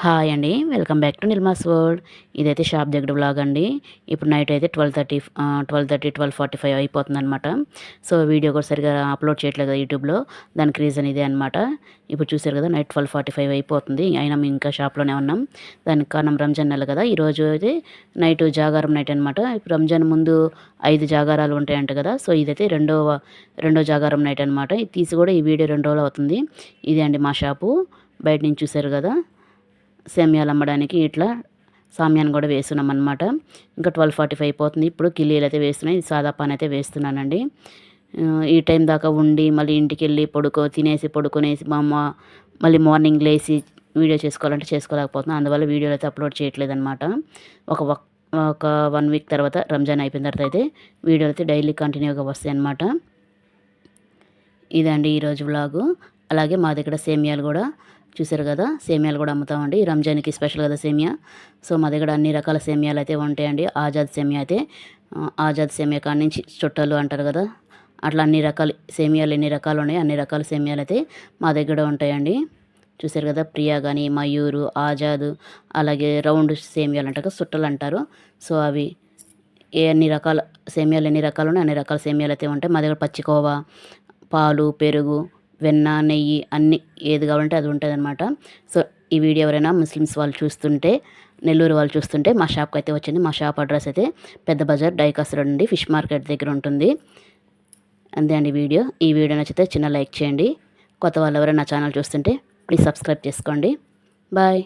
Hi అండి. Welcome back to Nilma's world. ఇదైతే shop దగ్గర వ్లాగ్ అండి. ఇప్పుడు నైట్ అయితే 12:45 అయిపోతుందనమాట. సో వీడియో కూడా సరిగ్గా అప్లోడ్ చేయట్లేదు కదా యూట్యూబ్లో. దానికి రీజన్ ఇదే అనమాట. ఇప్పుడు చూసారు కదా నైట్ 12:45 అయిపోతుంది. అయినా మేము ఇంకా షాప్లోనే ఉన్నాం. దానికి కారణం రంజాన్ నెల కదా. ఈరోజు అయితే నైట్ జాగారం నైట్ అనమాట. ఇప్పుడు రంజాన్ ముందు 5 జాగారాలు ఉంటాయంట కదా. సో ఇదైతే రెండో జాగారం నైట్ అనమాట. ఇది తీసి కూడా ఈ వీడియో 2 రోజులు అవుతుంది. ఇదే అండి మా షాపు. బయట నుంచి చూసారు కదా, సేమ్యాలు అమ్మడానికి ఇట్లా సామ్యాన్ని కూడా వేస్తున్నాం అనమాట. ఇంకా 12:45 అయిపోతుంది. ఇప్పుడు కిల్లీలు అయితే వేస్తున్నాయి. ఇది సాదా పాన్ అయితే వేస్తున్నానండి. ఈ టైం దాకా ఉండి మళ్ళీ ఇంటికి వెళ్ళి తినేసి పడుకునేసి మా అమ్మ మళ్ళీ మార్నింగ్ లేచి వీడియో చేసుకోవాలంటే చేసుకోలేకపోతున్నాను. అందువల్ల వీడియోలు అయితే అప్లోడ్ చేయట్లేదన్నమాట. ఒక ఒక 1 వీక్ తర్వాత రంజాన్ అయిపోయిన తర్వాత అయితే వీడియోలు అయితే డైలీ కంటిన్యూగా వస్తాయి అన్నమాట. ఇదండి ఈరోజు వ్లాగు. అలాగే మా దగ్గర సేమియాలు కూడా చూసారు కదా, సేమియాలు కూడా అమ్ముతామండి. రంజాన్కి స్పెషల్ కదా సేమియా. సో మా దగ్గర అన్ని రకాల సేమియాలు అయితే ఉంటాయండి. ఆజాద్ సేమియా అయితే ఆజాద్ సేమియా కాడి నుంచి చుట్టాలు అంటారు కదా, అట్లా అన్ని రకాల సేమియాలు ఎన్ని రకాలు ఉన్నాయి అన్ని రకాల సేమియాలు అయితే మా దగ్గర ఉంటాయండి. చూసారు కదా, ప్రియా కానీ మయూరు ఆజాద్ అలాగే రౌండ్ సేమియాలు అంటారు కదా, చుట్టలు అంటారు. సో అవి అన్ని రకాల సేమియాలు ఎన్ని రకాలు ఉన్నాయి అన్ని రకాల సేమియాలు అయితే ఉంటాయి మా దగ్గర. పచ్చికోవా, పాలు, పెరుగు, వెన్న, నెయ్యి అన్నీ ఏది కావాలంటే అది ఉంటుందన్నమాట. సో ఈ వీడియో ఎవరైనా ముస్లిమ్స్ వాళ్ళు చూస్తుంటే, నెల్లూరు వాళ్ళు చూస్తుంటే మా షాప్కి అయితే వచ్చింది. మా షాప్ అడ్రస్ అయితే పెద్ద బజార్ డైకాస్ రోడ్ నుండి ఫిష్ మార్కెట్ దగ్గర ఉంటుంది. అంతే అండి వీడియో. ఈ వీడియో నచ్చితే చిన్న లైక్ చేయండి. కొత్త వాళ్ళు ఎవరైనా నా ఛానల్ చూస్తుంటే ప్లీజ్ సబ్స్క్రైబ్ చేసుకోండి. బాయ్.